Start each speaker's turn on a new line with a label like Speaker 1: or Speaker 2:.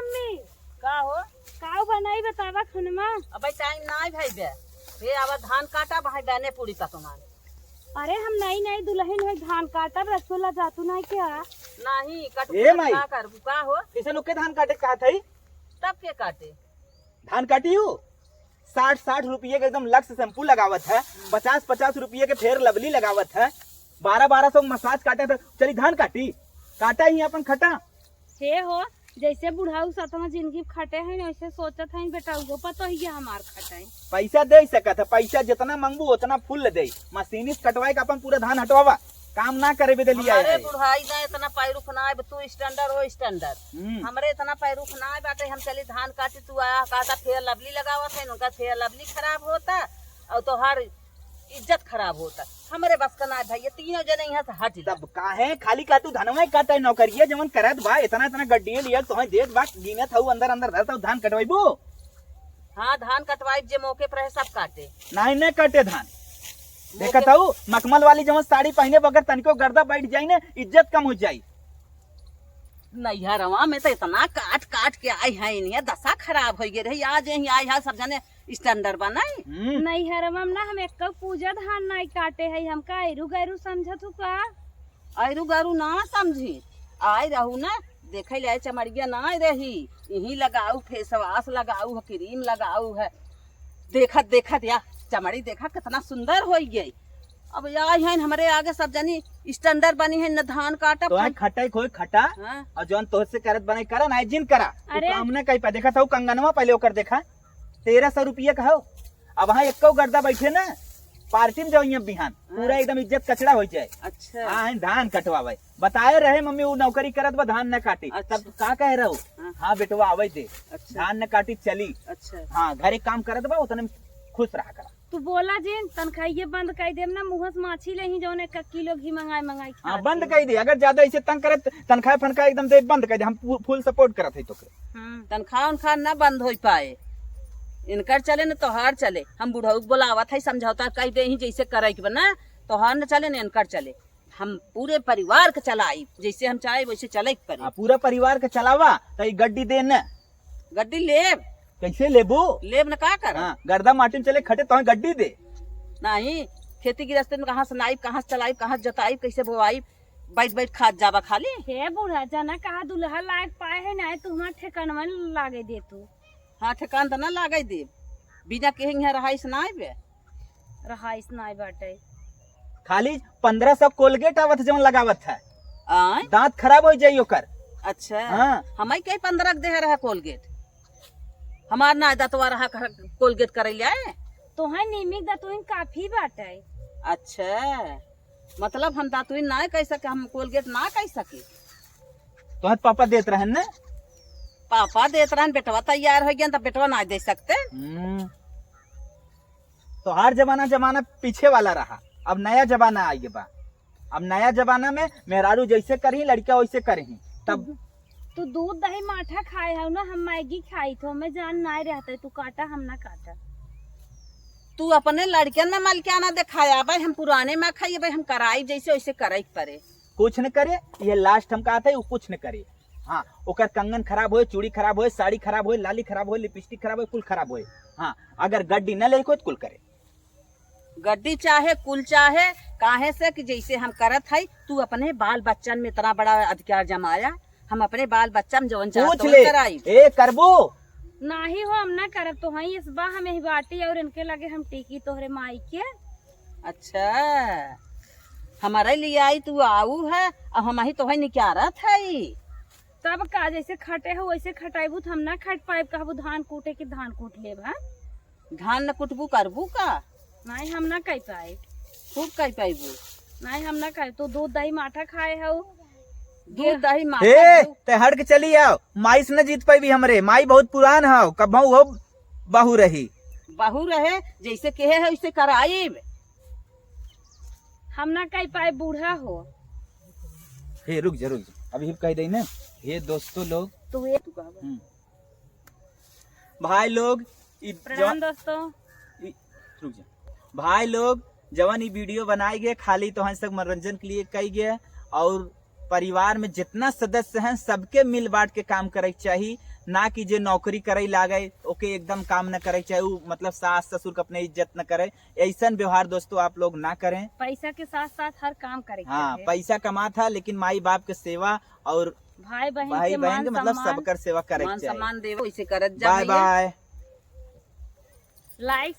Speaker 1: Mummy
Speaker 2: का हो?
Speaker 1: काऊ बनाई बतावा खनमा।
Speaker 2: अबे टाइम ना भाई बे, फिर अब धान काटा भाई बहने पूरी पकवान।
Speaker 1: अरे हम नई नई दुल्हन है, धान काटब रसगुल्ला जातू नहीं क्या?
Speaker 2: नहीं कट
Speaker 3: ए माई।
Speaker 2: का कर का हो?
Speaker 3: किसे लोग के धान काटे कहा था?
Speaker 2: तब के काटे?
Speaker 3: धान काटी हो 60-60 रुपये के एकदम लक्स शैम्पू लगावत है, 50-50 रुपये के फेयर लवली लगावत है, 1200 मसाज काटे तो चली धान काटी काटा ही अपन खटा।
Speaker 1: हे हो जैसे बुढ़ाऊ सतमा जिंदगी खटे हैं वैसे सोचत है बेटा वो पता ही है हमार खटे।
Speaker 3: पैसा दे सकत है, पैसा जितना मांगबू उतना फुल दे। मशीनिस्ट कटवाए का अपन पूरा धान हटवावा, काम ना करे बे लिया
Speaker 2: अरे बुढ़ाई ना इतना पैरुख ना है, तू स्टैंडर्ड हो स्टैंडर्ड। हमरे इतना पैरुख ना है बाटे, हम चली धान काटी तू आया कहता फेयर लवली लगावत है, उनका फेयर लवली खराब होता और तो हर इज्जत खराब होता। हमारे बस का ना है भैया, तीनों जने यहाँ से हट जा।
Speaker 3: तब काहे खाली का तू धनवा काटे नौकरिया जवन करत बा, इतना इतना गड्डियां लिया तो देत बा गिनत हऊ अंदर अंदर धरता धान कटवाइबो।
Speaker 2: हाँ धान कटवाई जे मौके पर है सब काटे,
Speaker 3: नहीं नहीं काटे धान। देखत हऊ मखमल वाली जवन साड़ी पहने बगैर तनिको गर्दा बैठ जाई ना इज्जत कम हो जाई।
Speaker 2: नैहरवा में तो इतना काट काट के आई है, इन्हें दशा खराब हो गई रही। आज यही आई है सब जने स्टैंडर्ड बनाई।
Speaker 1: नहीं हरमम ना हम एक पूजा धान नहीं काटे है, हमका ऐरू गैरू समझत हूँ का?
Speaker 2: आयरू गारू ना समझी, आय रहू ना देखे ले चमड़िया ना रही, यही लगाऊ फेसवास लगाऊ है, क्रीम लगाऊ है, देखत देखत या चमड़ी देखा कितना सुंदर हो गई। अब आई है हमारे आगे सब जनी स्टैंडर्ड बनी है न धान काटा
Speaker 3: तो खटा खोई खटा।
Speaker 2: हाँ?
Speaker 3: और जौन तोह से करत बने करा ना जिन करा।
Speaker 1: अरे
Speaker 3: हमने कहीं पे देखा था कंगनवा पहले ओकर देखा 1300 रुपये का हो। अब वहाँ एक गर्दा बैठे ना पार्टी में जाओ बिहान पूरा एकदम इज्जत कचड़ा हो जाए।
Speaker 2: अच्छा
Speaker 3: हाँ धान कटवावे बताए रहे मम्मी वो नौकरी करत बा धान न काटी।
Speaker 2: अच्छा।
Speaker 3: तब का कह रहो? हाँ बेटवा आवे दे।
Speaker 2: अच्छा
Speaker 3: धान न काटी चली।
Speaker 2: अच्छा
Speaker 3: हाँ घरे काम करत बा उतने में खुश रहा करा।
Speaker 1: तू बोला जिन तनखाइये बंद कर देम ना, मुँह से माछी ले ही जौन 1 किलो घी मंगाई
Speaker 3: हाँ बंद कर दे, अगर ज्यादा ऐसे तंग करत तनख्वाह फनखा एकदम दे बंद कर दे। हम फुल सपोर्ट करत है तो
Speaker 2: तनख्वाह उनखा ना बंद हो पाए, इनकर चले न तोहार चले। हम बुढ़ऊ बोलावत है समझौता कह दे ही जैसे करे के बना, तोहार न चले न इनकर चले। हम पूरे परिवार के चलाई जैसे हम चाहे वैसे चले के पड़े।
Speaker 3: पूरा परिवार के चलावा तो गड्डी दे न
Speaker 2: गड्डी लेब
Speaker 3: कैसे लेबू?
Speaker 2: लेब न का कर
Speaker 3: गर्दा माटी चले खटे तो गड्डी दे
Speaker 2: नहीं। खेती गृहस्थी में कहाँ से नाइब, कहाँ से चलाई, कहाँ से जोताई, कैसे बोआई, बैठ बैठ खाद जावा खाली।
Speaker 1: हे बूढ़ा जना कहा दुल्हा लायक पाए है ना तुम्हारा ठिकानवा लागे दे तू।
Speaker 2: हाँ ठेकान तो न लागे दे, बिना के यहाँ रहाइश ना आइबे।
Speaker 1: रहाइश नहीं बाटे,
Speaker 3: खाली 1500 कोलगेट आवत जवन लगावत है,
Speaker 2: आय
Speaker 3: दांत खराब हो जाई ओकर।
Speaker 2: अच्छा
Speaker 3: हाँ।
Speaker 2: हमारे कई 15 दे रहा कोलगेट, हमार ना दतवा रहा कोलगेट करे लिया
Speaker 1: तो है निमिक दतुइन काफी बाटे।
Speaker 2: अच्छा मतलब हम दातुइन ना कह सके, हम कोलगेट ना कह सके।
Speaker 3: तो पापा देत रहन ना?
Speaker 2: पापा देत रहन, बेटवा तैयार हो गया तो बेटवा ना दे सकते।
Speaker 3: तो हर जमाना पीछे वाला रहा, अब नया जमाना आई बा। अब नया जमाना में मेहरारू जैसे करही लड़कियां वैसे करही। तब
Speaker 1: तू दूध दही माठा खाए हो ना, हम मैगी खाई थो, मैं जान नहीं रहते तू काटा हम ना काटा।
Speaker 2: तू अपने लड़कियन में मलकियाना दिखाया भाई, हम पुराने में खाइए भाई, हम कराई जैसे वैसे करे पड़े।
Speaker 3: कुछ न करे, ये लास्ट हम कहते वो कुछ न करे। हाँ ओकर कंगन खराब होए, चूड़ी खराब होए, साड़ी खराब होए, लाली खराब होए, लिपस्टिक खराब होए, कुल खराब होए। हाँ अगर गड्डी न ले कोई तो कुल करे।
Speaker 2: गड्डी चाहे कुल चाहे, काहे से कि जैसे हम करत है, तू अपने बाल बच्चन में इतना बड़ा अधिकार जमाया, हम अपने बाल बच्चा में जवन
Speaker 3: पूछ ले ए करबो
Speaker 1: नाही हो, हम ना करब तो हई इस बा हमें ही बाटी और इनके लगे हम टीकी तोहरे माई के।
Speaker 2: अच्छा हमारे लिए आई तू आऊ है, अब हम ही तो है निकालत है।
Speaker 1: तब का जैसे खटे हो वैसे खटाइबू, हम ना खट पाइब। कहबू धान कूटे के धान कूट लेब।
Speaker 2: धान न कुटबू करबू का?
Speaker 1: नहीं हम ना कह पाए,
Speaker 2: खूब कह पाइबू।
Speaker 1: नहीं हम ना कह। तो दूध दही माठा खाए हो,
Speaker 2: दूध दही
Speaker 3: ते हट के चली आओ। माई से न जीत पाई, हमरे माई बहुत पुरान हो, कब हो बहू रही।
Speaker 2: बहू रहे जैसे कहे है वैसे कराई।
Speaker 1: हम ना कह पाए, बूढ़ा हो।
Speaker 3: हे रुक जा अभी कह दे ना। हे दोस्तों लोग,
Speaker 1: तू
Speaker 3: भाई लोग,
Speaker 1: प्रणाम दोस्तों।
Speaker 3: रुक जा भाई लोग, जवन ये वीडियो बनाई गए खाली तो हम सब मनोरंजन के लिए कही गया और परिवार में जितना सदस्य हैं सबके मिल बांट के काम करे के चाहिए, ना कि जे नौकरी करे लागे ओके एकदम काम न करे चाहिए, उ मतलब सास ससुर के अपने इज्जत न करे। ऐसा व्यवहार दोस्तों आप लोग ना करें।
Speaker 1: पैसा के साथ साथ हर काम करे के
Speaker 3: हाँ,
Speaker 1: चाहे।
Speaker 3: पैसा कमा था लेकिन माई बाप के सेवा और
Speaker 1: भाई बहन
Speaker 3: भाई
Speaker 1: के
Speaker 3: बहन
Speaker 1: मान
Speaker 3: के मतलब
Speaker 1: सम्मान,
Speaker 3: सबकर सेवा करे
Speaker 2: मान
Speaker 3: के चाहिए।
Speaker 2: सम्मान देवो, इसे करत जा
Speaker 3: बाय
Speaker 2: भैया।
Speaker 3: बाय।
Speaker 1: लाइक